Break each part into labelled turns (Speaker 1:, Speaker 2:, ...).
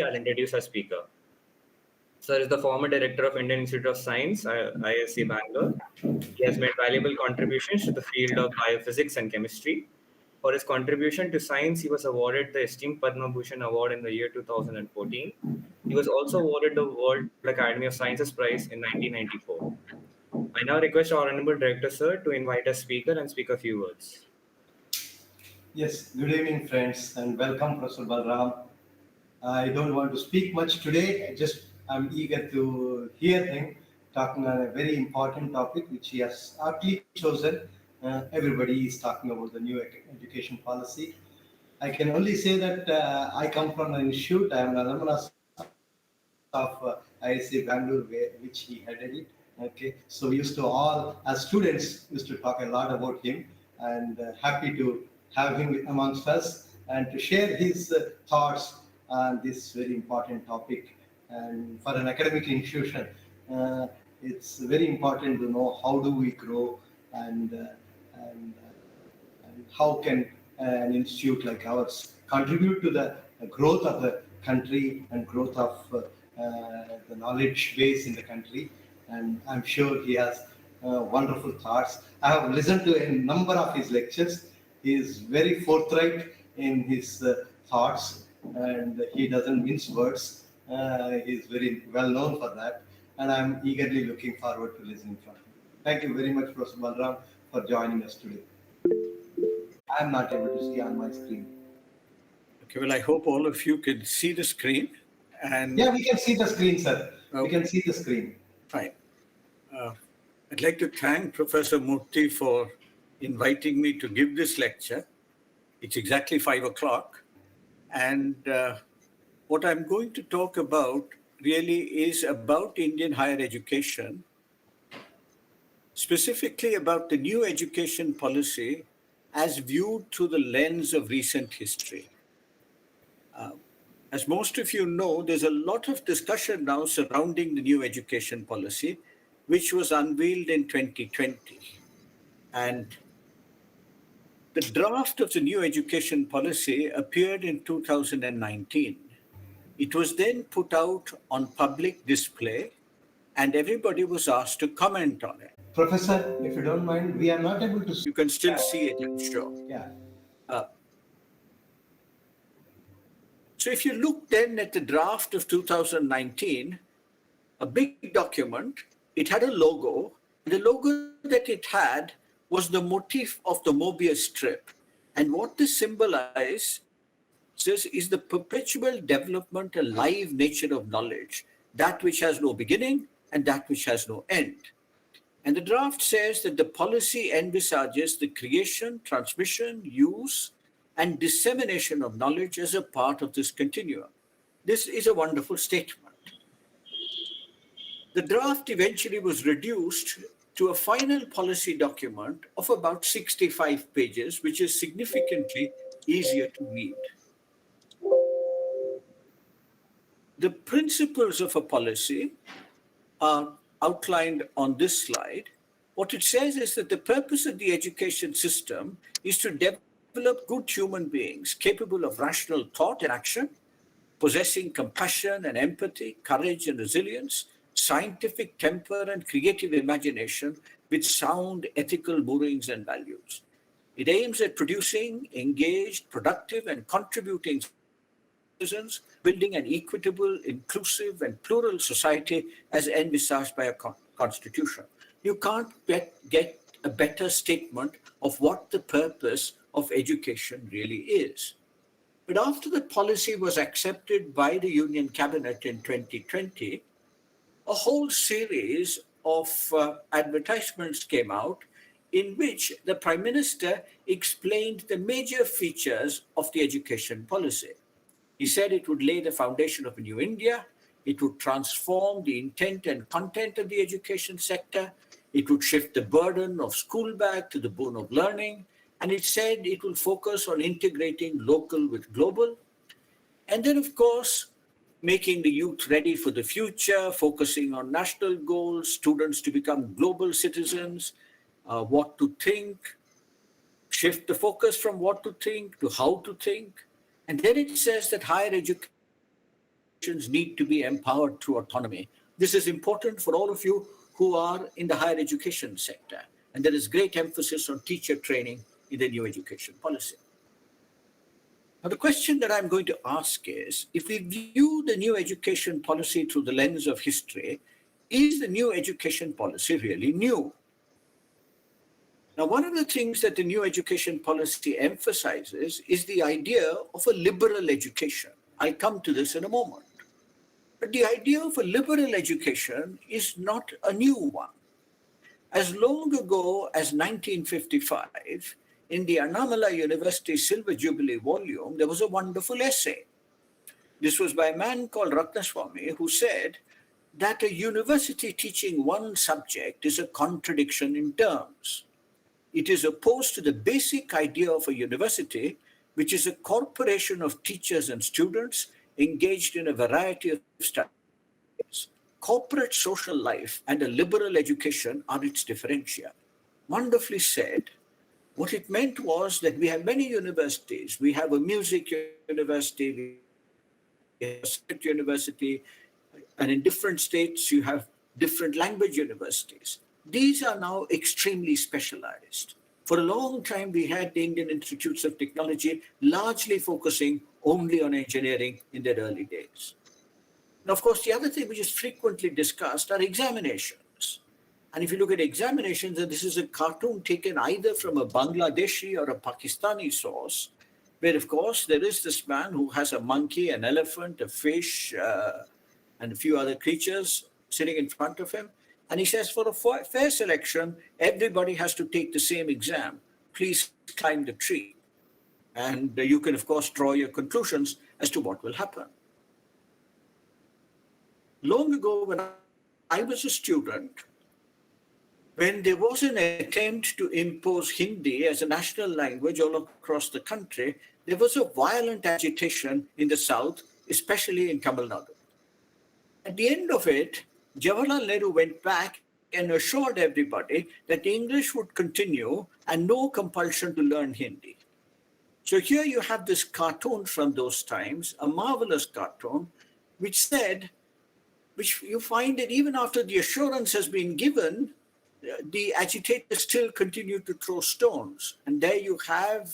Speaker 1: I'll introduce our speaker. Sir is the former director of Indian Institute of Science, ISC Bangalore. He has made valuable contributions to the field of biophysics and chemistry. For his contribution to science, he was awarded the esteemed Padmanabhan Award in the year 2014. He was also awarded the World Academy of Sciences Prize in 1994. I now request our Honorable Director, sir, to invite a speaker and speak a few words.
Speaker 2: Yes, good evening, friends, and welcome, Professor Balaram. I don't want to speak much today. I'm eager to hear him talking on a very important topic which he has aptly chosen. Everybody is talking about the new education policy. I can only say that I come from an institute. I am an alumnus of ISC Bangalore, which he headed it. Okay, so we used to all, as students, used to talk a lot about him, and happy to have him amongst us and to share his thoughts on this very important topic. And for an academic institution, it's very important to know how do we grow and and and how can an institute like ours contribute to the growth of the country and growth of the knowledge base in the country. And I'm sure he has wonderful thoughts. I have listened to a number of his lectures. He is very forthright in his thoughts, and he doesn't mince words. He is very well known for that, and I'm eagerly looking forward to listening from him. Thank you very much, Professor Balaram, for joining us today. I'm not able to see on my screen.
Speaker 3: Okay, well, I hope all of you can see the screen. And
Speaker 2: yeah, we can see the screen, sir.
Speaker 3: Okay.
Speaker 2: We can see the screen.
Speaker 3: Fine. I'd like to thank Professor Murthy for inviting me to give this lecture. It's exactly 5 o'clock. And what I'm going to talk about really is about Indian higher education, specifically about the new education policy as viewed through the lens of recent history. As most of you know, there's a lot of discussion now surrounding the new education policy, which was unveiled in 2020. And the draft of the new education policy appeared in 2019. It was then put out on public display, and everybody was asked to comment on it.
Speaker 2: Professor, if you don't mind, we are not able to see.
Speaker 3: You can still see it, I'm sure.
Speaker 2: Yeah.
Speaker 3: So if you look then at the draft of 2019, a big document, it had a logo. The logo that it had was the motif of the Mobius strip. And what this symbolizes is the perpetual development and live nature of knowledge, that which has no beginning and that which has no end. And the draft says that the policy envisages the creation, transmission, use, and dissemination of knowledge as a part of this continuum. This is a wonderful statement. The draft eventually was reduced to a final policy document of about 65 pages, which is significantly easier to read. The principles of a policy are outlined on this slide. What it says is that the purpose of the education system is to develop good human beings capable of rational thought and action, possessing compassion and empathy, courage and resilience, scientific temper and creative imagination with sound ethical moorings and values. It aims at producing engaged, productive and contributing citizens, building an equitable, inclusive and plural society as envisaged by a constitution. You can't get a better statement of what the purpose of education really is. But after the policy was accepted by the Union Cabinet in 2020, a whole series of advertisements came out in which the Prime Minister explained the major features of the education policy. He said it would lay the foundation of a new India, it would transform the intent and content of the education sector, it would shift the burden of school bag to the boon of learning, and it said it will focus on integrating local with global. And then, of course, making the youth ready for the future, focusing on national goals, students to become global citizens, what to think, shift the focus from what to think to how to think. And then it says that higher education need to be empowered through autonomy. This is important for all of you who are in the higher education sector. And there is great emphasis on teacher training in the new education policy. Now, the question that I'm going to ask is, if we view the new education policy through the lens of history, is the new education policy really new? Now, one of the things that the new education policy emphasizes is the idea of a liberal education. I'll come to this in a moment. But the idea of a liberal education is not a new one. As long ago as 1955, in the Annamalai University Silver Jubilee volume, there was a wonderful essay. This was by a man called Ratnaswamy, who said that a university teaching one subject is a contradiction in terms. It is opposed to the basic idea of a university, which is a corporation of teachers and students engaged in a variety of studies. Corporate social life and a liberal education are its differentia. Wonderfully said. What it meant was that we have many universities. We have a music university, we have a state university, and in different states you have different language universities. These are now extremely specialized. For a long time, we had the Indian Institutes of Technology largely focusing only on engineering in their early days. Now, of course, the other thing which is frequently discussed are examinations. And if you look at examinations, and this is a cartoon taken either from a Bangladeshi or a Pakistani source, where, of course, there is this man who has a monkey, an elephant, a fish, and a few other creatures sitting in front of him. And he says, for a fair selection, everybody has to take the same exam. Please climb the tree. And you can, of course, draw your conclusions as to what will happen. Long ago, when I was a student, when there was an attempt to impose Hindi as a national language all across the country, there was a violent agitation in the south, especially in Tamil Nadu. At the end of it, Jawaharlal Nehru went back and assured everybody that English would continue and no compulsion to learn Hindi. So here you have this cartoon from those times, a marvelous cartoon, which said, which you find that even after the assurance has been given, the agitators still continue to throw stones. And there you have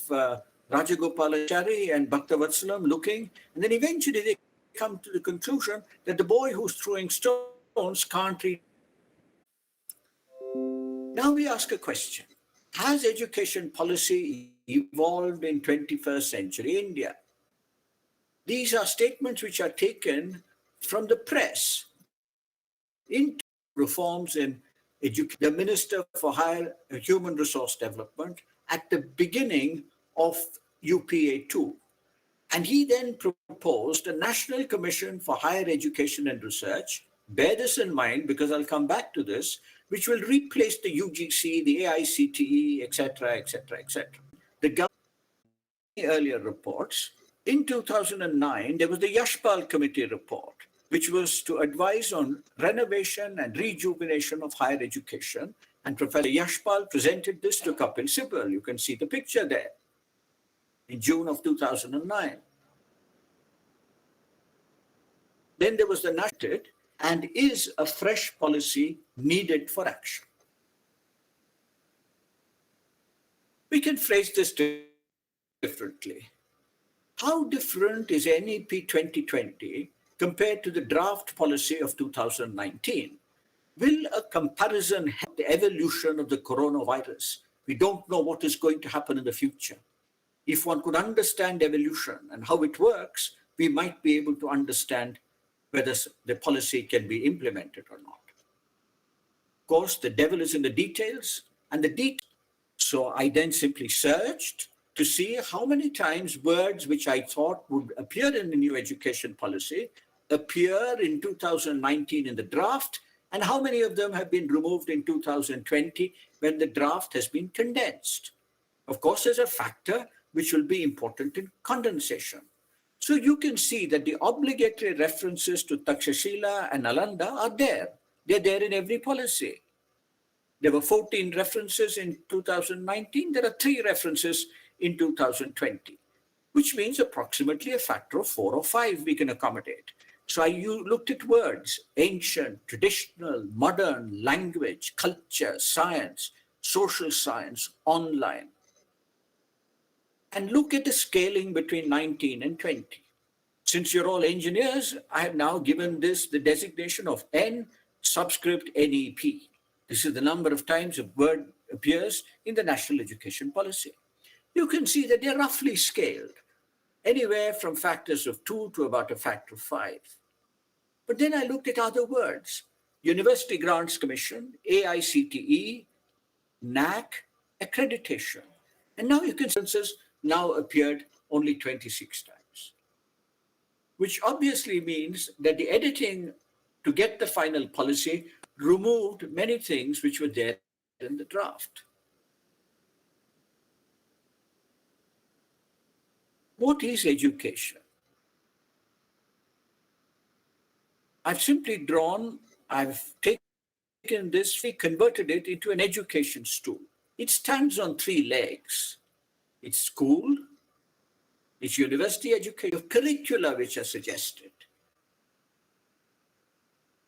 Speaker 3: Rajagopalachari and Bhaktavatsalaam looking, and then eventually they come to the conclusion that the boy who's throwing stones can't read. Now we ask a question. Has education policy evolved in 21st century India? These are statements which are taken from the press. In reforms in education, the Minister for Higher Human Resource Development at the beginning of UPA 2. And he then proposed a National Commission for Higher Education and Research. Bear this in mind because I'll come back to this, which will replace the UGC, the AICTE, etc., etc., etc. The government earlier reports. In 2009, there was the Yashpal Committee report, which was to advise on renovation and rejuvenation of higher education. And Professor Yashpal presented this to Kapil Sibal. You can see the picture there in June of 2009. Then there was the national, and is a fresh policy needed for action? We can phrase this differently. How different is NEP 2020 compared to the draft policy of 2019? Will a comparison help the evolution of the coronavirus? We don't know what is going to happen in the future. If one could understand evolution and how it works, we might be able to understand whether the policy can be implemented or not. Of course, the devil is in the details, and the details. So I then simply searched to see how many times words which I thought would appear in the new education policy appear in 2019 in the draft, and how many of them have been removed in 2020 when the draft has been condensed. Of course, there's a factor which will be important in condensation. So you can see that the obligatory references to Takshashila and Nalanda are there. They're there in every policy. There were 14 references in 2019. There are 3 references in 2020, which means approximately a factor of 4 or 5 we can accommodate. So you looked at words: ancient, traditional, modern, language, culture, science, social science, online. And look at the scaling between 19 and 20. Since you're all engineers, I have now given this the designation of N subscript NEP. This is the number of times a word appears in the National Education Policy. You can see that they're roughly scaled, anywhere from factors of 2 to about a factor of 5. But then I looked at other words: University Grants Commission, AICTE, NAC, accreditation. And now you can see references now appeared only 26 times, which obviously means that the editing to get the final policy removed many things which were there in the draft. What is education? I've taken this, we converted it into an education stool. It stands on 3 legs. It's school, it's university education, curricula which are suggested.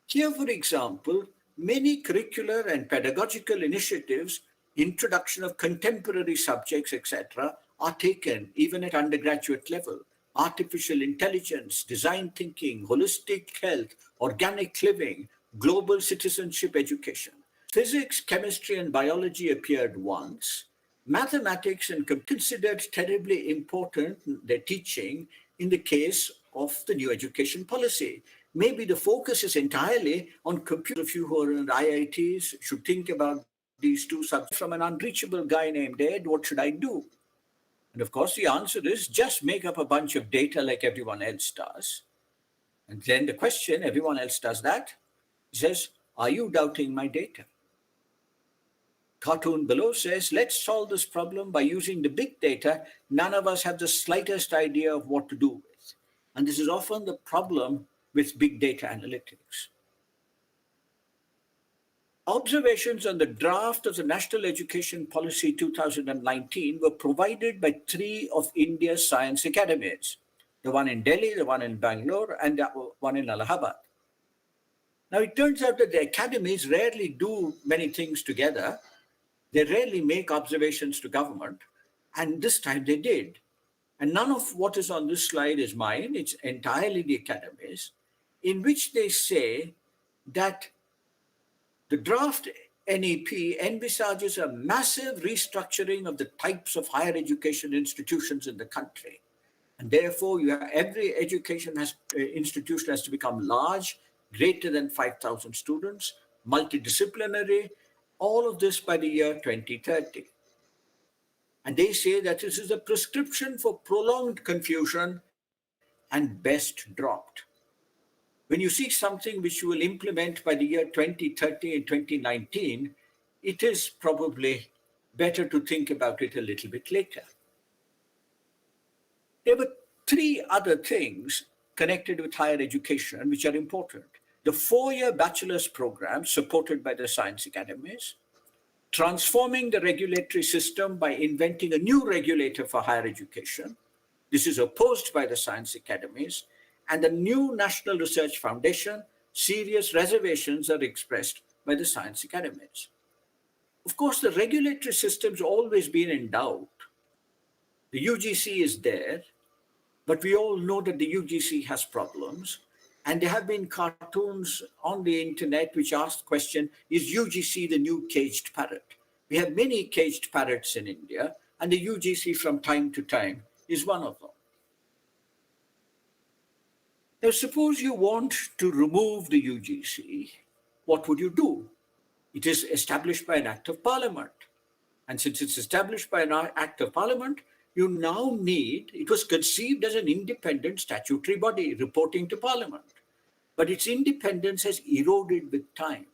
Speaker 3: Here, for example, many curricular and pedagogical initiatives, introduction of contemporary subjects, etc., are taken even at undergraduate level. Artificial intelligence, design thinking, holistic health, organic living, global citizenship education. Physics, chemistry, and biology appeared once. Mathematics and considered terribly important, their teaching, in the case of the new education policy. Maybe the focus is entirely on computers. If you who are in IITs should think about these 2 subjects. From an unreachable guy named Ed, what should I do? And of course, the answer is just make up a bunch of data like everyone else does. And then the question, everyone else does that, says, are you doubting my data? Cartoon below says, let's solve this problem by using the big data none of us have the slightest idea of what to do with. And this is often the problem with big data analytics. Observations on the draft of the National Education Policy 2019 were provided by 3 of India's science academies, the one in Delhi, the one in Bangalore, and the one in Allahabad. Now, it turns out that the academies rarely do many things together. They rarely make observations to government, and this time they did. And none of what is on this slide is mine, it's entirely the academies, in which they say that the draft NEP envisages a massive restructuring of the types of higher education institutions in the country. And therefore, every institution has to become large, greater than 5,000 students, multidisciplinary, all of this by the year 2030. And they say that this is a prescription for prolonged confusion and best dropped. When you see something which you will implement by the year 2030 and 2019, it is probably better to think about it a little bit later. There were 3 other things connected with higher education which are important. The 4-year bachelor's program supported by the science academies, transforming the regulatory system by inventing a new regulator for higher education. This is opposed by the science academies. And the new National Research Foundation, serious reservations are expressed by the science academies. Of course, the regulatory system's always been in doubt. The UGC is there, but we all know that the UGC has problems. And there have been cartoons on the internet which ask the question, is UGC the new caged parrot? We have many caged parrots in India, and the UGC from time to time is one of them. Now, suppose you want to remove the UGC, what would you do? It is established by an act of parliament. And since it's established by an act of parliament, you now need, it was conceived as an independent statutory body reporting to parliament. But its independence has eroded with time.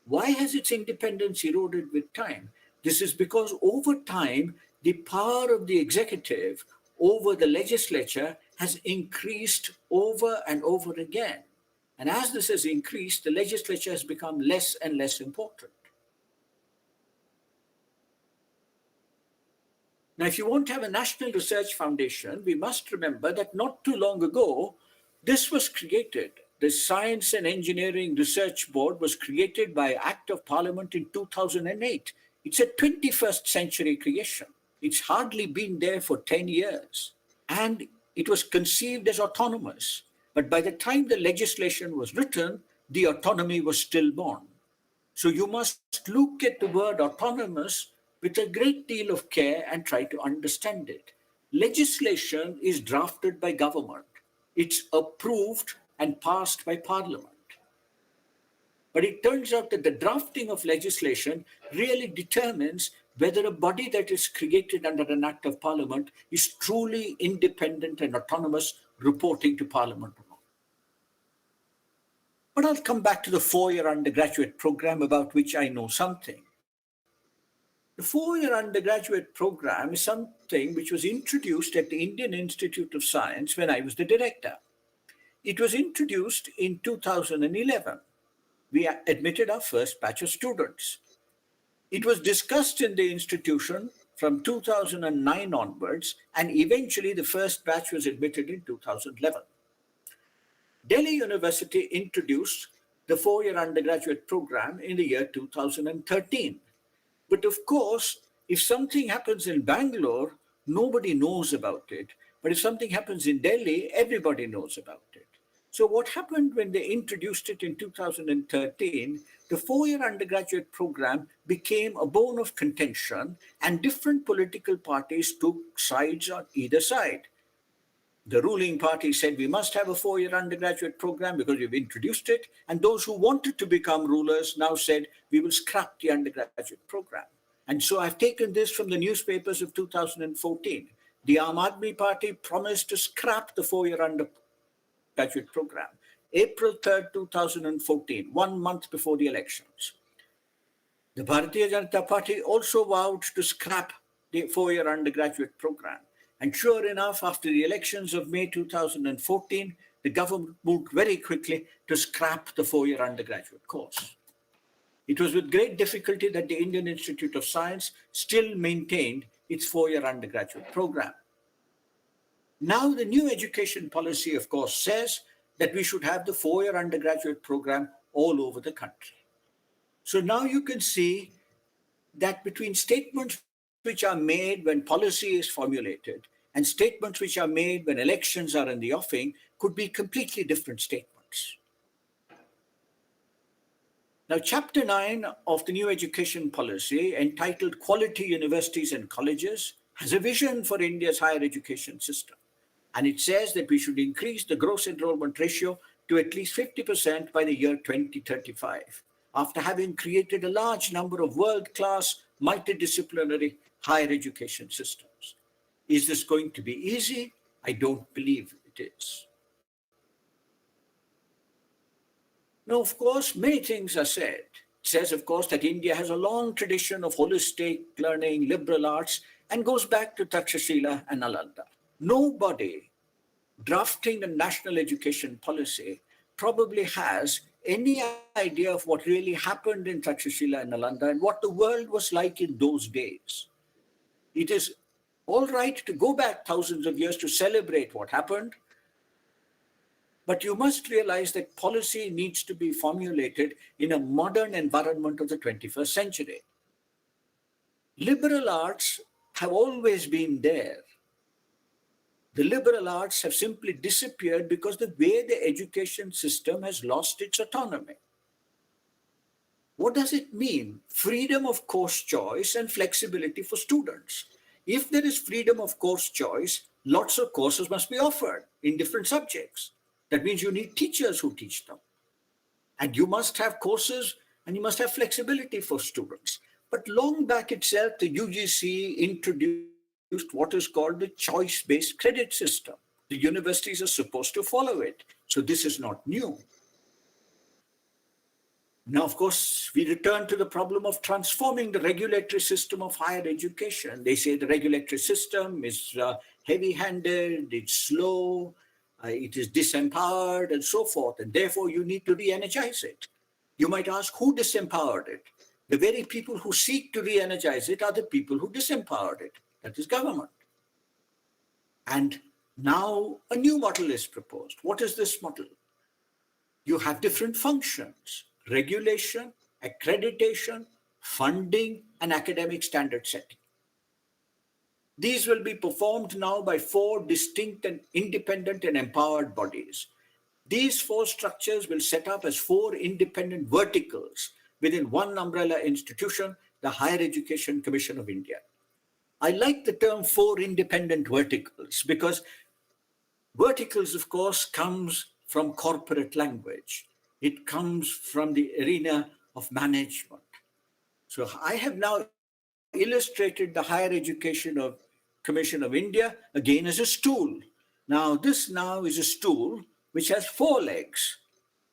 Speaker 3: Why has its independence eroded with time? This is because over time, the power of the executive over the legislature has increased over and over again. And as this has increased, the legislature has become less and less important. Now, if you want to have a National Research Foundation, we must remember that not too long ago, This was created. The Science and Engineering Research Board was created by Act of Parliament in 2008. It's a 21st century creation. It's hardly been there for 10 years. And it was conceived as autonomous. But by the time the legislation was written, the autonomy was stillborn. So you must look at the word autonomous with a great deal of care and try to understand it. Legislation is drafted by government. It's approved and passed by parliament. But it turns out that the drafting of legislation really determines whether a body that is created under an act of parliament is truly independent and autonomous, reporting to parliament or not. But I'll come back to the 4-year undergraduate program about which I know something. The 4-year undergraduate program is something which was introduced at the Indian Institute of Science when I was the director. It was introduced in 2011. We admitted our first batch of students. It was discussed in the institution from 2009 onwards, and eventually the first batch was admitted in 2011. Delhi University introduced the 4-year undergraduate program in the year 2013. But of course, if something happens in Bangalore, nobody knows about it. But if something happens in Delhi, everybody knows about it. So what happened when they introduced it in 2013, the 4-year undergraduate program became a bone of contention, and different political parties took sides on either side. The ruling party said we must have a 4-year undergraduate program because we've introduced it. And those who wanted to become rulers now said we will scrap the undergraduate program. And so I've taken this from the newspapers of 2014. The Aam Aadmi Party promised to scrap the 4-year undergraduate program. April 3rd, 2014, 1 month before the elections. The Bharatiya Janata Party also vowed to scrap the 4-year undergraduate program. And sure enough, after the elections of May 2014, the government moved very quickly to scrap the 4-year undergraduate course. It was with great difficulty that the Indian Institute of Science still maintained its 4-year undergraduate program. Now, the new education policy, of course, says that we should have the 4-year undergraduate program all over the country. So now you can see that between statements which are made when policy is formulated and statements which are made when elections are in the offing could be completely different statements. Now, Chapter 9 of the new education policy, entitled Quality Universities and Colleges, has a vision for India's higher education system. And it says that we should increase the gross enrollment ratio to at least 50% by the year 2035, after having created a large number of world-class, multidisciplinary higher education systems. Is this going to be easy? I don't believe it is. Now, of course, many things are said. It says, of course, that India has a long tradition of holistic learning, liberal arts, and goes back to Takshashila and Nalanda. Nobody drafting the national education policy probably has any idea of what really happened in Takshashila and Nalanda and what the world was like in those days. It is all right to go back thousands of years to celebrate what happened, but you must realize that policy needs to be formulated in a modern environment of the 21st century. Liberal arts have always been there. The liberal arts have simply disappeared because the way the education system has lost its autonomy. What does it mean? Freedom of course choice and flexibility for students. If there is freedom of course choice, lots of courses must be offered in different subjects. That means you need teachers who teach them. And you must have courses and you must have flexibility for students. But long back itself, the UGC introduced what is called the choice-based credit system. The universities are supposed to follow it. So this is not new. Now, of course, we return to the problem of transforming the regulatory system of higher education. They say the regulatory system is heavy-handed, it's slow, it is disempowered, and so forth. And therefore, you need to re-energize it. You might ask, who disempowered it? The very people who seek to re-energize it are the people who disempowered it. That is government. And Now, a new model is proposed. What is this model? You have different functions: regulation, accreditation, funding, and academic standard setting. These will be performed now by 4 distinct and independent and empowered bodies. These 4 structures will set up as 4 independent verticals within one umbrella institution, the Higher Education Commission of India. I like the term 4 independent verticals because verticals, of course, comes from corporate language. It comes from the arena of management. So I have now illustrated the Higher Education Commission of India again as a stool. Now, this now is a stool which has 4 legs.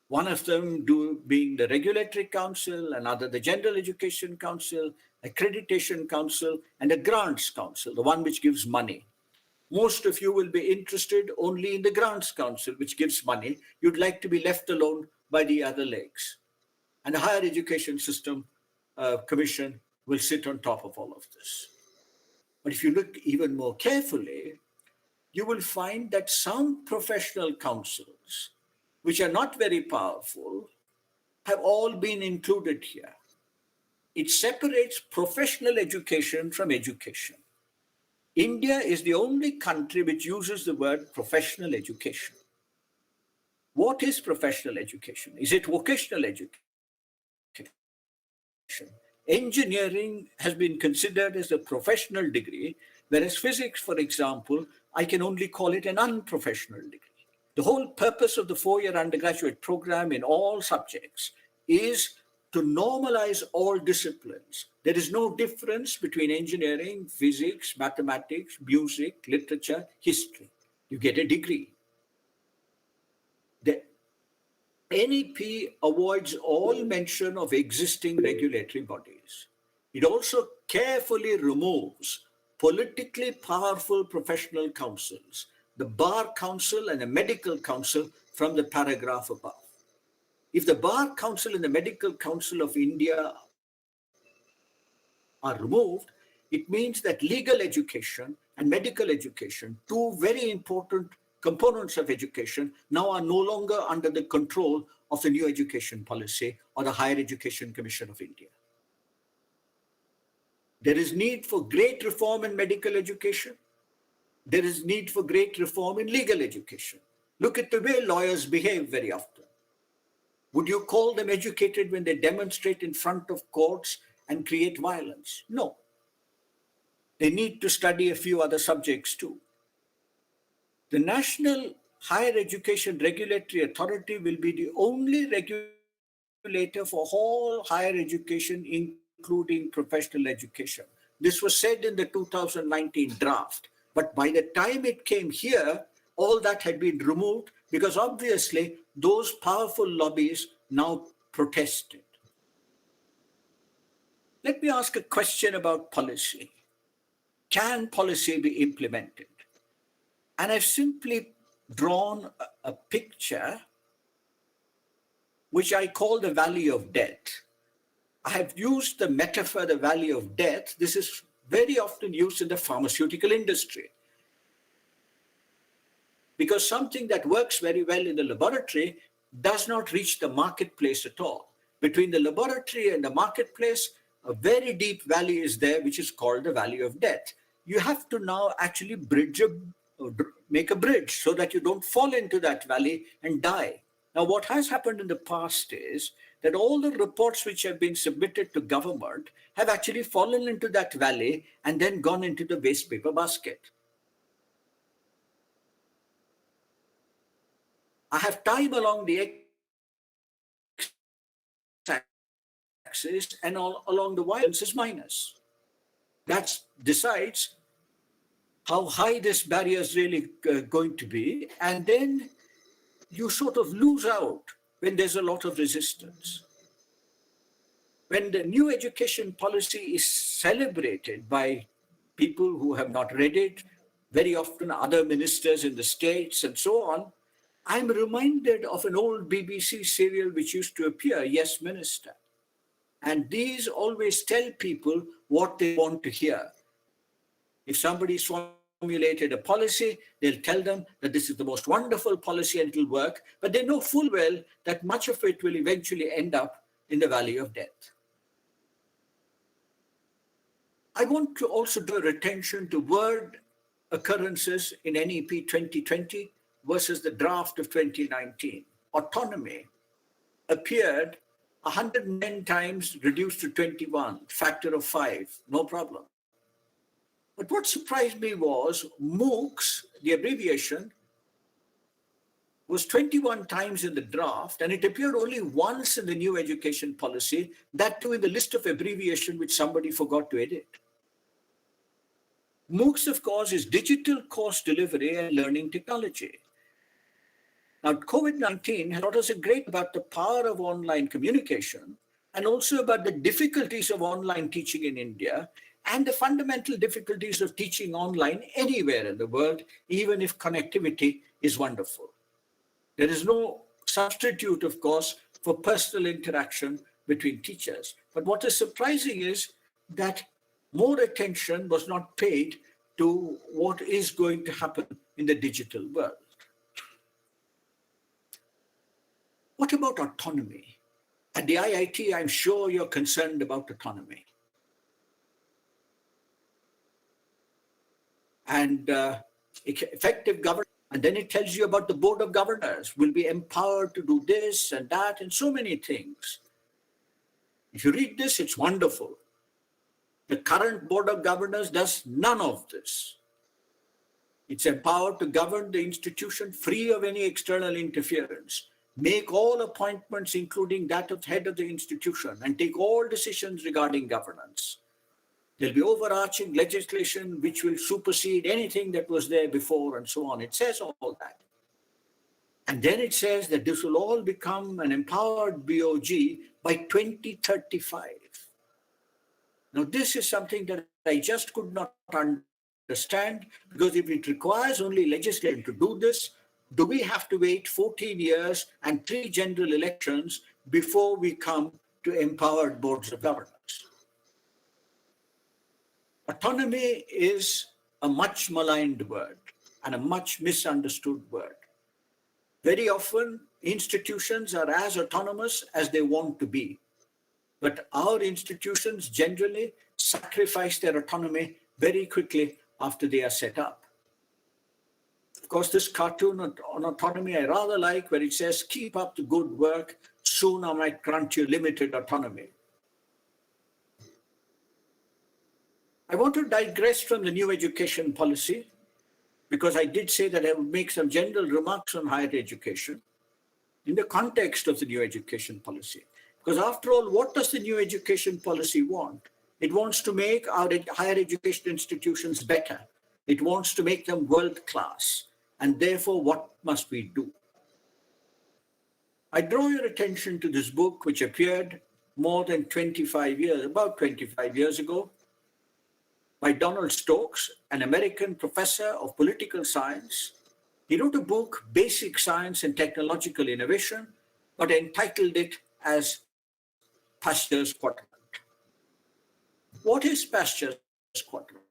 Speaker 3: One of them being the Regulatory Council, another the General Education Council, Accreditation Council, and a Grants Council, the one which gives money. Most of you will be interested only in the Grants Council, which gives money. You'd like to be left alone by the other legs. And the Higher Education System Commission will sit on top of all of this. But if you look even more carefully, you will find that some professional councils, which are not very powerful, have all been included here. It separates professional education from education. India is the only country which uses the word professional education. What is professional education? Is it vocational education? Engineering has been considered as a professional degree, whereas physics, for example, I can only call it an unprofessional degree. The whole purpose of the 4-year undergraduate program in all subjects is to normalize all disciplines. There is no difference between engineering, physics, mathematics, music, literature, history. You get a degree. The NEP avoids all mention of existing regulatory bodies. It also carefully removes politically powerful professional councils, the Bar Council and the Medical Council, from the paragraph above. If the Bar Council and the Medical Council of India are removed, it means that legal education and medical education, 2 very important components of education, now are no longer under the control of the new education policy or the Higher Education Commission of India. There is need for great reform in medical education. There is need for great reform in legal education. Look at the way lawyers behave very often. Would you call them educated when they demonstrate in front of courts and create violence? No. They need to study a few other subjects too. The National Higher Education Regulatory Authority will be the only regulator for all higher education, including professional education. This was said in the 2019 draft, but by the time it came here, all that had been removed because obviously those powerful lobbies now protested. Let me ask a question about policy. Can policy be implemented? And I've simply drawn a picture which I call the valley of death. I have used the metaphor, the valley of death. This is very often used in the pharmaceutical industry. Because something that works very well in the laboratory does not reach the marketplace at all. Between the laboratory and the marketplace, a very deep valley is there, which is called the valley of death. You have to now actually make a bridge so that you don't fall into that valley and die. Now, what has happened in the past is that all the reports which have been submitted to government have actually fallen into that valley and then gone into the waste paper basket. I have time along the x-axis and along the y-axis is minus. That decides how high this barrier is really going to be, and then you sort of lose out when there's a lot of resistance. When the new education policy is celebrated by people who have not read it, very often other ministers in the states and so on, I'm reminded of an old BBC serial which used to appear, Yes, Minister. And these always tell people what they want to hear. If somebody swallows formulated a policy, they'll tell them that this is the most wonderful policy and it'll work, but they know full well that much of it will eventually end up in the valley of death. I want to also draw attention to word occurrences in NEP 2020 versus the draft of 2019. Autonomy appeared 110 times, reduced to 21, factor of 5, no problem. But what surprised me was MOOCs, the abbreviation, was 21 times in the draft, and it appeared only once in the new education policy, that too in the list of abbreviation which somebody forgot to edit. MOOCs, of course, is digital course delivery and learning technology. Now, COVID-19 has taught us a great about the power of online communication and also about the difficulties of online teaching in India and the fundamental difficulties of teaching online anywhere in the world, even if connectivity is wonderful. There is no substitute, of course, for personal interaction between teachers. But what is surprising is that more attention was not paid to what is going to happen in the digital world. What about autonomy? At the IIT, I'm sure you're concerned about autonomy. And effective governance. And then it tells you about the board of governors will be empowered to do this and that and so many things. If you read this, it's wonderful. The current board of governors does none of this. It's empowered to govern the institution free of any external interference, make all appointments, including that of the head of the institution, and take all decisions regarding governance. There'll be overarching legislation which will supersede anything that was there before and so on. It says all that. And then it says that this will all become an empowered BOG by 2035. Now, this is something that I just could not understand, because if it requires only legislation to do this, do we have to wait 14 years and 3 general elections before we come to empowered boards of governance? Autonomy is a much maligned word and a much misunderstood word. Very often, institutions are as autonomous as they want to be. But our institutions generally sacrifice their autonomy very quickly after they are set up. Of course, this cartoon on autonomy I rather like, where it says, keep up the good work, soon I might grant you limited autonomy. I want to digress from the new education policy, because I did say that I would make some general remarks on higher education in the context of the new education policy. Because after all, what does the new education policy want? It wants to make our higher education institutions better. It wants to make them world-class. And therefore, what must we do? I draw your attention to this book, which appeared more than 25 years, about 25 years ago, by Donald Stokes, an American professor of political science. He wrote a book, Basic Science and Technological Innovation, but entitled it as Pasteur's Quadrant. What is Pasteur's Quadrant?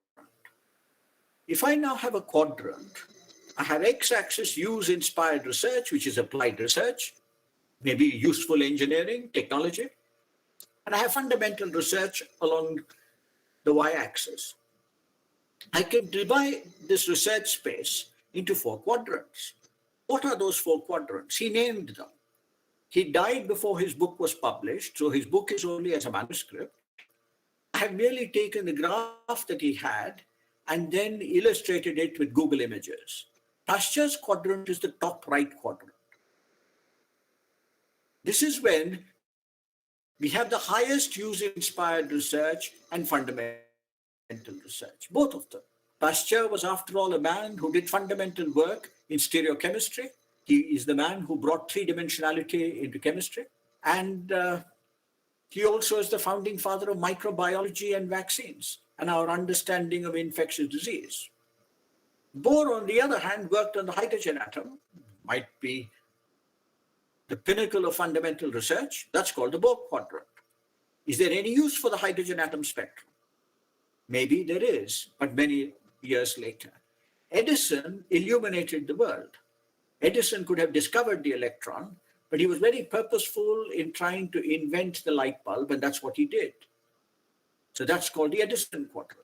Speaker 3: If I now have a quadrant, I have x-axis use-inspired research, which is applied research, maybe useful engineering, technology, and I have fundamental research along the y-axis. I can divide this research space into 4 quadrants. What are those 4 quadrants? He named them. He died before his book was published, so his book is only as a manuscript. I have merely taken the graph that he had and then illustrated it with Google Images. Pasteur's quadrant is the top right quadrant. This is when we have the highest user-inspired research and fundamental research, both of them. Pasteur was, after all, a man who did fundamental work in stereochemistry. He is the man who brought 3-dimensionality into chemistry. And he also is the founding father of microbiology and vaccines and our understanding of infectious disease. Bohr, on the other hand, worked on the hydrogen atom, might be the pinnacle of fundamental research. That's called the Bohr quadrant. Is there any use for the hydrogen atom spectrum? Maybe there is, but many years later. Edison illuminated the world. Edison could have discovered the electron, but he was very purposeful in trying to invent the light bulb, and that's what he did. So that's called the Edison quadrant.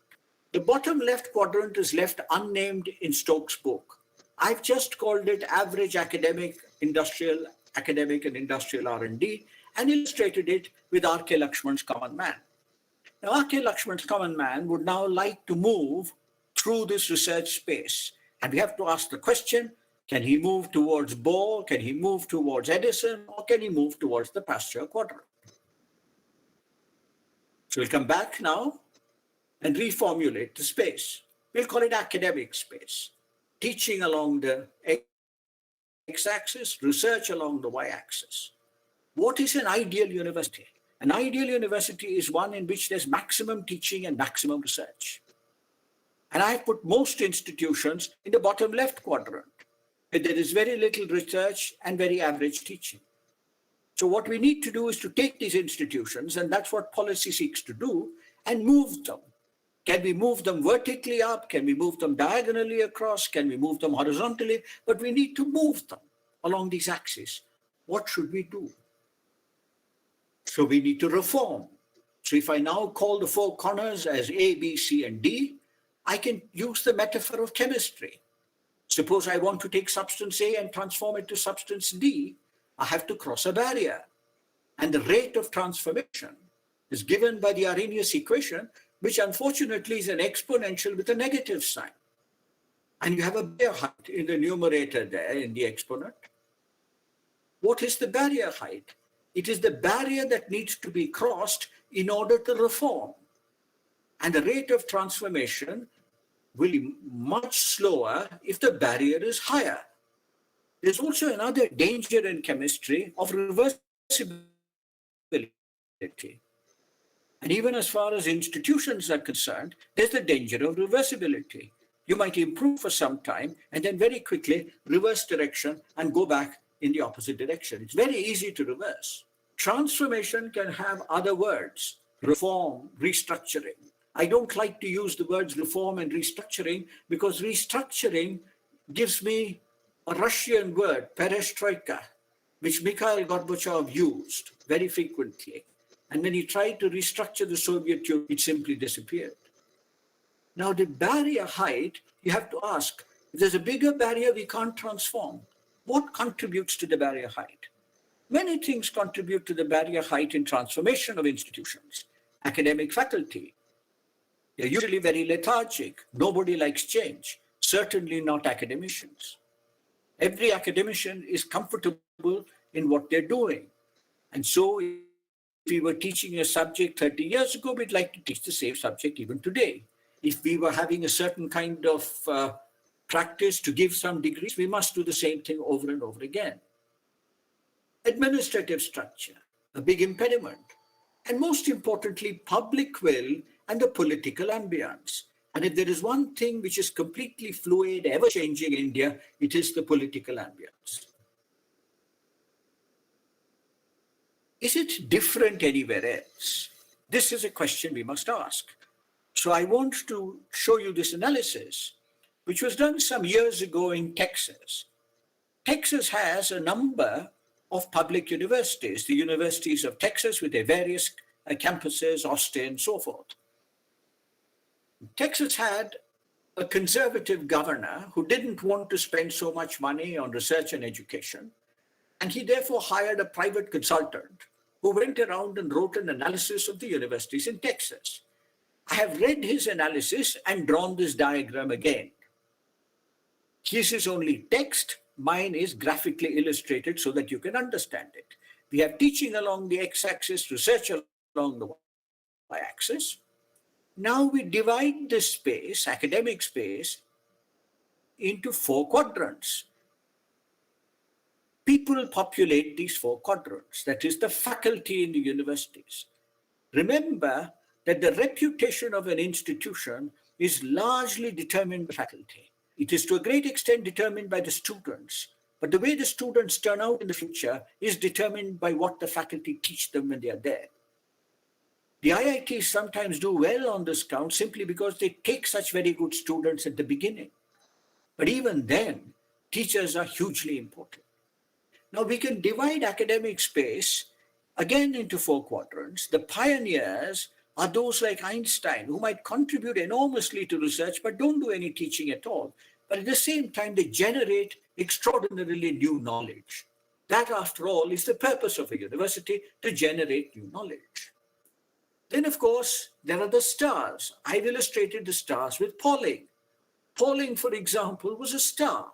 Speaker 3: The bottom left quadrant is left unnamed in Stokes' book. I've just called it average academic, industrial, academic and industrial R&D, and illustrated it with R.K. Lakshman's common man. Now, R.K. Lakshman's common man would now like to move through this research space. And we have to ask the question, can he move towards Bohr? Can he move towards Edison? Or can he move towards the Pasteur quadrant? So we'll come back now and reformulate the space. We'll call it academic space. Teaching along the x-axis, research along the y-axis. What is an ideal university? An ideal university is one in which there's maximum teaching and maximum research. And I have put most institutions in the bottom left quadrant, where there is very little research and very average teaching. So what we need to do is to take these institutions, and that's what policy seeks to do, and move them. Can we move them vertically up? Can we move them diagonally across? Can we move them horizontally? But we need to move them along these axes. What should we do? So we need to reform. So if I now call the four corners as A, B, C, and D, I can use the metaphor of chemistry. Suppose I want to take substance A and transform it to substance D, I have to cross a barrier. And the rate of transformation is given by the Arrhenius equation, which unfortunately is an exponential with a negative sign. And you have a barrier height in the numerator there in the exponent. What is the barrier height? It is the barrier that needs to be crossed in order to reform. And the rate of transformation will be much slower if the barrier is higher. There's also another danger in chemistry of reversibility. And even as far as institutions are concerned, there's the danger of reversibility. You might improve for some time and then very quickly reverse direction and go back in the opposite direction. It's very easy to reverse. Transformation can have other words: reform, restructuring. I don't like to use the words reform and restructuring because restructuring gives me a Russian word, perestroika, which Mikhail Gorbachev used very frequently. And when he tried to restructure the Soviet Union, it simply disappeared. Now, the barrier height, you have to ask, if there's a bigger barrier we can't transform, what contributes to the barrier height? Many things contribute to the barrier height in transformation of institutions. Academic faculty, they're usually very lethargic. Nobody likes change, certainly not academicians. Every academician is comfortable in what they're doing. And so if we were teaching a subject 30 years ago, we'd like to teach the same subject even today. If we were having a certain kind of practice to give some degrees, we must do the same thing over and over again. Administrative structure, a big impediment. And most importantly, public will and the political ambience. And if there is one thing which is completely fluid, ever-changing in India, it is the political ambience. Is it different anywhere else? This is a question we must ask. So I want to show you this analysis, which was done some years ago in Texas. Texas has a number of public universities, the universities of Texas with their various campuses, Austin, and so forth. Texas had a conservative governor who didn't want to spend so much money on research and education, and he therefore hired a private consultant who went around and wrote an analysis of the universities in Texas. I have read his analysis and drawn this diagram again. His is only text, mine is graphically illustrated so that you can understand it. We have teaching along the x-axis, research along the y-axis. Now we divide this space, academic space, into four quadrants. People populate these four quadrants, that is the faculty in the universities. Remember that the reputation of an institution is largely determined by faculty. It is to a great extent determined by the students, but the way the students turn out in the future is determined by what the faculty teach them when they are there. The IITs sometimes do well on this count simply because they take such very good students at the beginning. But even then, teachers are hugely important. Now we can divide academic space again into four quadrants. The pioneers are those like Einstein who might contribute enormously to research but don't do any teaching at all. But at the same time, they generate extraordinarily new knowledge. That, after all, is the purpose of a university, to generate new knowledge. Then, of course, there are the stars. I've illustrated the stars with Pauling. Pauling, for example, was a star.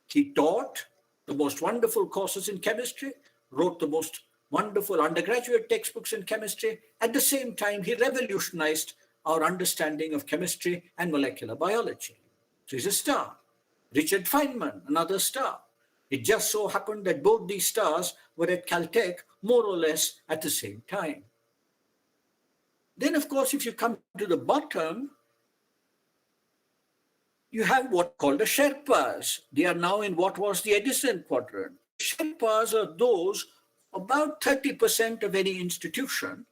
Speaker 3: He taught the most wonderful courses in chemistry, wrote the most wonderful undergraduate textbooks in chemistry. At the same time, he revolutionized our understanding of chemistry and molecular biology. So he's a star. Richard Feynman, another star. It just so happened that both these stars were at Caltech more or less at the same time. Then, of course, if you come to the bottom, you have what called the Sherpas. They are now in what was the Edison quadrant. Sherpas are those, about 30% of any institution,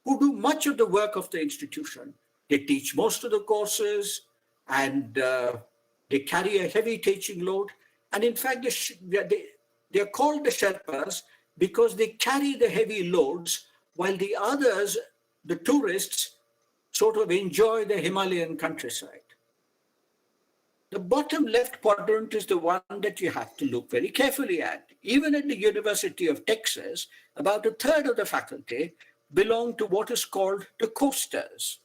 Speaker 3: who do much of the work of the institution. They teach most of the courses, and they carry a heavy teaching load. And in fact, they're called the Sherpas because they carry the heavy loads, while the others, the tourists, sort of enjoy the Himalayan countryside. The bottom left quadrant is the one that you have to look very carefully at. Even at the University of Texas, about a third of the faculty belong to what is called the coasters.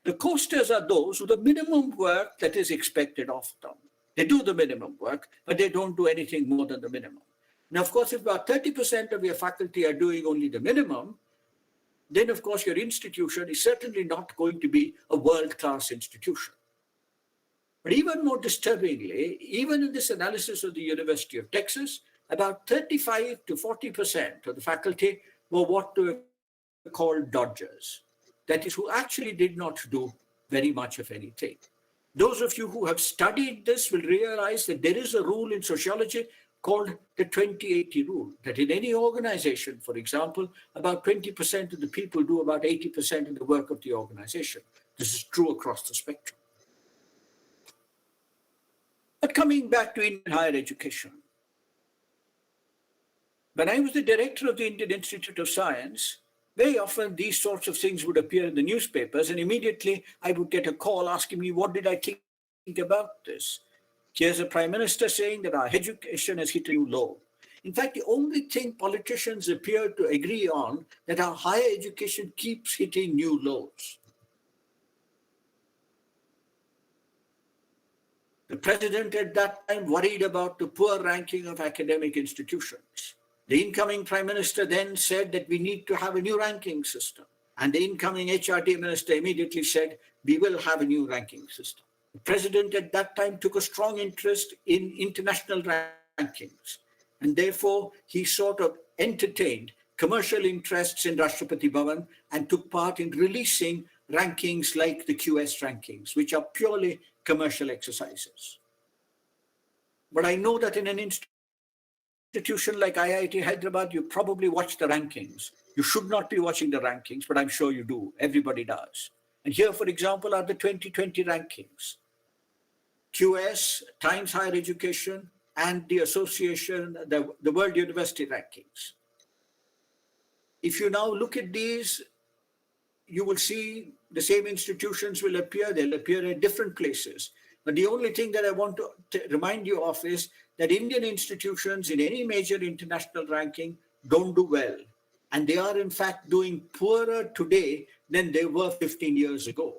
Speaker 3: The coasters are those with the minimum work that is expected of them. They do the minimum work, but they don't do anything more than the minimum. Now, of course, if about 30% of your faculty are doing only the minimum, then, of course, your institution is certainly not going to be a world-class institution. But even more disturbingly, even in this analysis of the University of Texas, about 35 to 40% of the faculty were what were called dodgers. That is, who actually did not do very much of anything. Those of you who have studied this will realize that there is a rule in sociology called the 20-80 rule, that in any organization, for example, about 20% of the people do about 80% of the work of the organization. This is true across the spectrum. But coming back to Indian higher education, when I was the director of the Indian Institute of Science, very often these sorts of things would appear in the newspapers, and immediately I would get a call asking me, what did I think about this? Here's a prime minister saying that our education has hit a new low. In fact, the only thing politicians appear to agree on, that our higher education keeps hitting new lows. The president at that time worried about the poor ranking of academic institutions. The incoming prime minister then said that we need to have a new ranking system. And the incoming HRD minister immediately said, we will have a new ranking system. The president at that time took a strong interest in international rankings. And therefore, he sort of entertained commercial interests in Rashtrapati Bhavan and took part in releasing rankings like the QS rankings, which are purely commercial exercises. But I know that in an institution like IIT Hyderabad, you probably watch the rankings. You should not be watching the rankings, but I'm sure you do. Everybody does. And here, for example, are the 2020 rankings. QS, Times Higher Education, and the association, the World University Rankings. If you now look at these, you will see the same institutions will appear. They'll appear in different places. But the only thing that I want to remind you of is that Indian institutions in any major international ranking don't do well. And they are, in fact, doing poorer today than they were 15 years ago.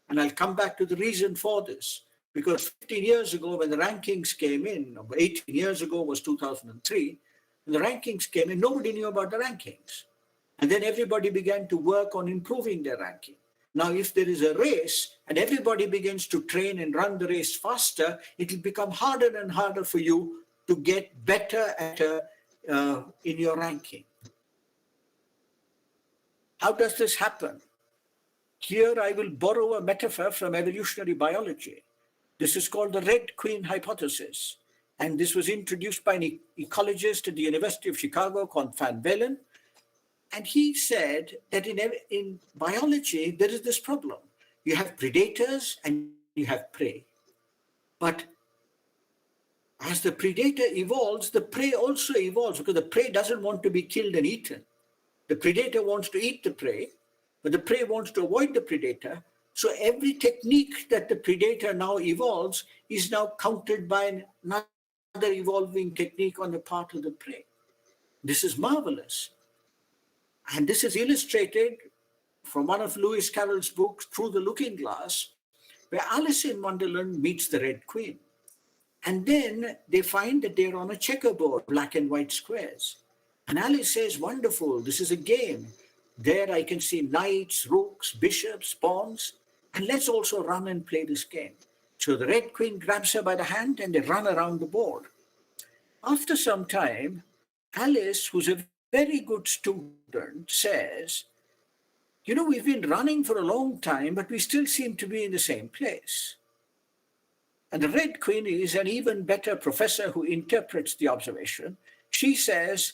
Speaker 3: And I'll come back to the reason for this. Because 15 years ago, when the rankings came in, 18 years ago was 2003, when the rankings came in, nobody knew about the rankings. And then everybody began to work on improving their ranking. Now, if there is a race and everybody begins to train and run the race faster, it will become harder and harder for you to get better at in your ranking. How does this happen? Here I will borrow a metaphor from evolutionary biology. This is called the Red Queen hypothesis. And this was introduced by an ecologist at the University of Chicago called Van Velen. And he said that in biology, there is this problem. You have predators and you have prey. But as the predator evolves, the prey also evolves, because the prey doesn't want to be killed and eaten. The predator wants to eat the prey, but the prey wants to avoid the predator. So every technique that the predator now evolves is now countered by another evolving technique on the part of the prey. This is marvelous. And this is illustrated from one of Lewis Carroll's books, Through the Looking Glass, where Alice in Wonderland meets the Red Queen. And then they find that they're on a checkerboard, black and white squares. And Alice says, wonderful, this is a game. There I can see knights, rooks, bishops, pawns, and let's also run and play this game. So the Red Queen grabs her by the hand and they run around the board. After some time, Alice, who's a very good student, says, we've been running for a long time, but we still seem to be in the same place. And the Red Queen is an even better professor who interprets the observation. She says,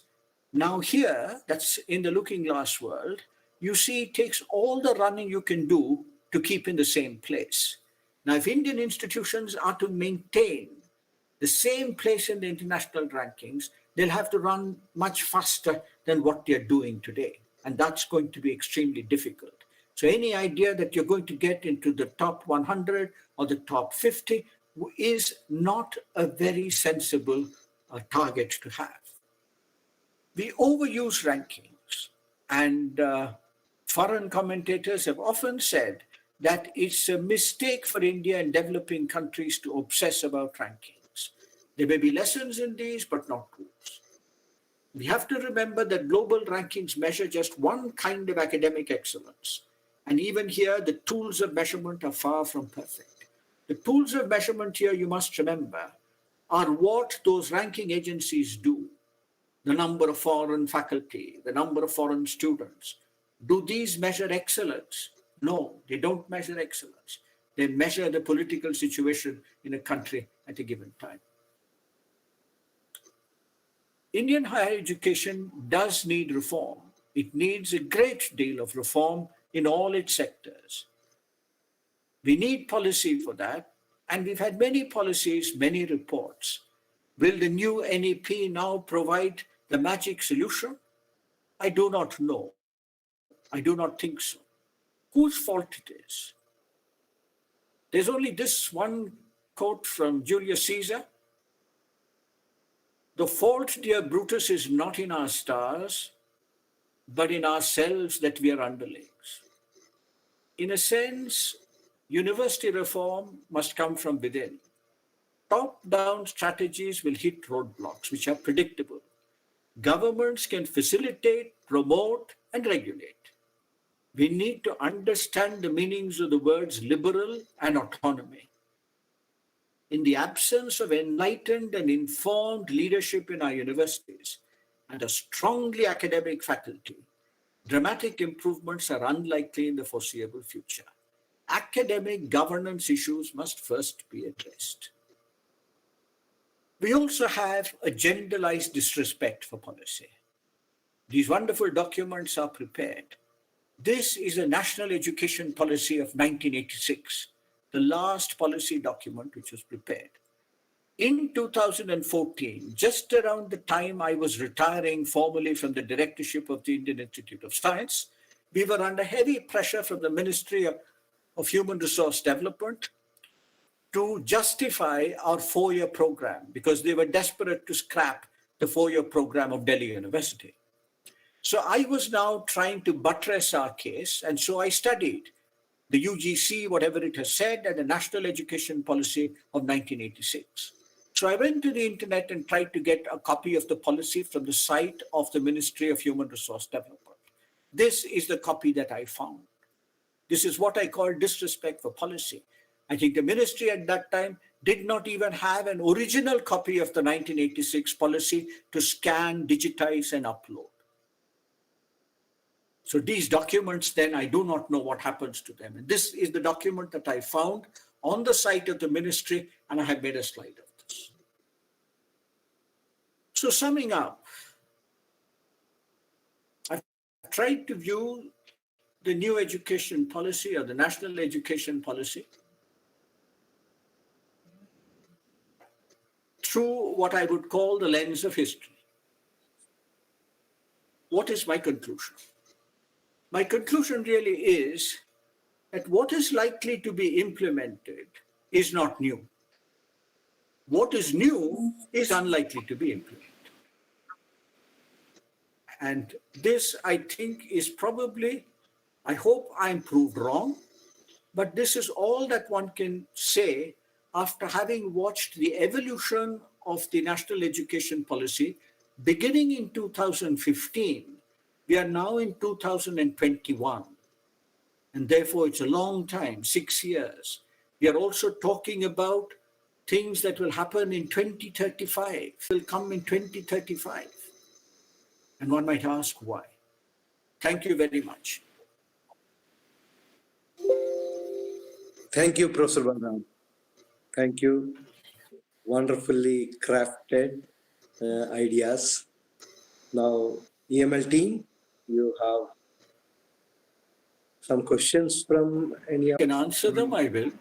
Speaker 3: now here, that's in the looking glass world, you see it takes all the running you can do to keep in the same place. Now, if Indian institutions are to maintain the same place in the international rankings, they'll have to run much faster than what they're doing today. And that's going to be extremely difficult. So any idea that you're going to get into the top 100 or the top 50 is not a very sensible target to have. We overuse rankings, and foreign commentators have often said that it's a mistake for India and developing countries to obsess about rankings. There may be lessons in these, but not rules. We have to remember that global rankings measure just one kind of academic excellence. And even here, the tools of measurement are far from perfect. The tools of measurement here, you must remember, are what those ranking agencies do. The number of foreign faculty, the number of foreign students. Do these measure excellence? No, they don't measure excellence. They measure the political situation in a country at a given time. Indian higher education does need reform. It needs a great deal of reform in all its sectors. We need policy for that, and we've had many policies, many reports. Will the new NEP now provide the magic solution? I do not know. I do not think so. Whose fault it is? There's only this one quote from Julius Caesar. The fault, dear Brutus, is not in our stars, but in ourselves that we are underlings. In a sense, university reform must come from within. Top-down strategies will hit roadblocks, which are predictable. Governments can facilitate, promote, and regulate. We need to understand the meanings of the words liberal and autonomy. In the absence of enlightened and informed leadership in our universities and a strongly academic faculty, dramatic improvements are unlikely in the foreseeable future. Academic governance issues must first be addressed. We also have a generalized disrespect for policy. These wonderful documents are prepared. This is a national education policy of 1986, the last policy document which was prepared. In 2014, just around the time I was retiring formally from the directorship of the Indian Institute of Science, we were under heavy pressure from the Ministry of Human Resource Development to justify our four-year program because they were desperate to scrap the four-year program of Delhi University. So I was now trying to buttress our case, and so I studied the UGC, whatever it has said, and the National Education Policy of 1986. So I went to the internet and tried to get a copy of the policy from the site of the Ministry of Human Resource Development. This is the copy that I found. This is what I call disrespect for policy. I think the ministry at that time did not even have an original copy of the 1986 policy to scan, digitize, and upload. So these documents, then I do not know what happens to them. And this is the document that I found on the site of the ministry, and I have made a slide of this. So summing up, I've tried to view the new education policy or the national education policy through what I would call the lens of history. What is my conclusion? My conclusion really is that what is likely to be implemented is not new. What is new is unlikely to be implemented. And this, I think, is probably, I hope I'm proved wrong, but this is all that one can say after having watched the evolution of the national education policy beginning in 2015. We are now in 2021. And therefore, it's a long time, 6 years. We are also talking about things that will happen in 2035, will come in 2035. And one might ask why. Thank you very much.
Speaker 4: Thank you, Professor Balaram. Thank you. Wonderfully crafted ideas. Now, EML team, you have some questions from any
Speaker 3: I can answer them, I will.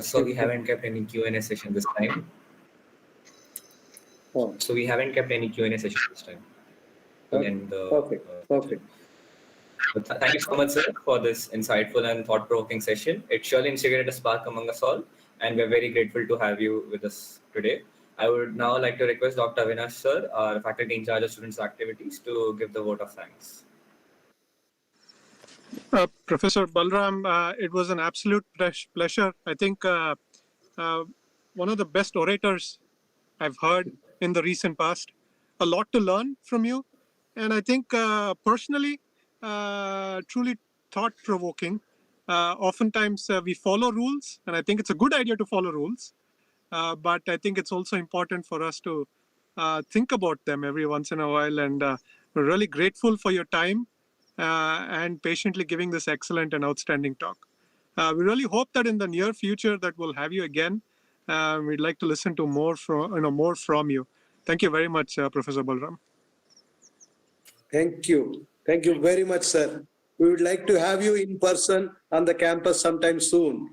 Speaker 1: So we haven't kept any Q&A session this time.
Speaker 4: Oh,
Speaker 1: So we haven't kept any Q&A session this time. And,
Speaker 4: perfect. Perfect.
Speaker 1: But thank you so much, sir, for this insightful and thought-provoking session. It surely instigated a spark among us all, and we're very grateful to have you with us today. I would now like to request Dr. Avinash, sir, our faculty in charge of students' activities, to give the vote of thanks.
Speaker 5: Professor Balaram, it was an absolute pleasure. I think one of the best orators I've heard in the recent past. A lot to learn from you. And I think personally, truly thought-provoking. Oftentimes we follow rules, and I think it's a good idea to follow rules. But I think it's also important for us to think about them every once in a while. And we're really grateful for your time and patiently giving this excellent and outstanding talk. We really hope that in the near future that we'll have you again. We'd like to listen to more from you. Thank you very much, Professor Balaram.
Speaker 4: Thank you. Thank you very much, sir. We would like to have you in person on the campus sometime soon,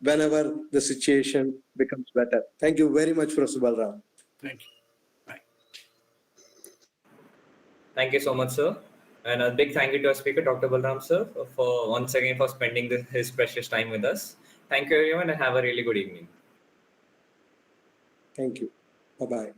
Speaker 4: whenever the situation becomes better. Thank you very much, Professor Balaram.
Speaker 3: Thank you. Bye.
Speaker 1: Thank you so much, sir. And a big thank you to our speaker, Dr. Balaram, sir, for once again for spending his precious time with us. Thank you, everyone, and have a really good evening.
Speaker 4: Thank you. Bye-bye.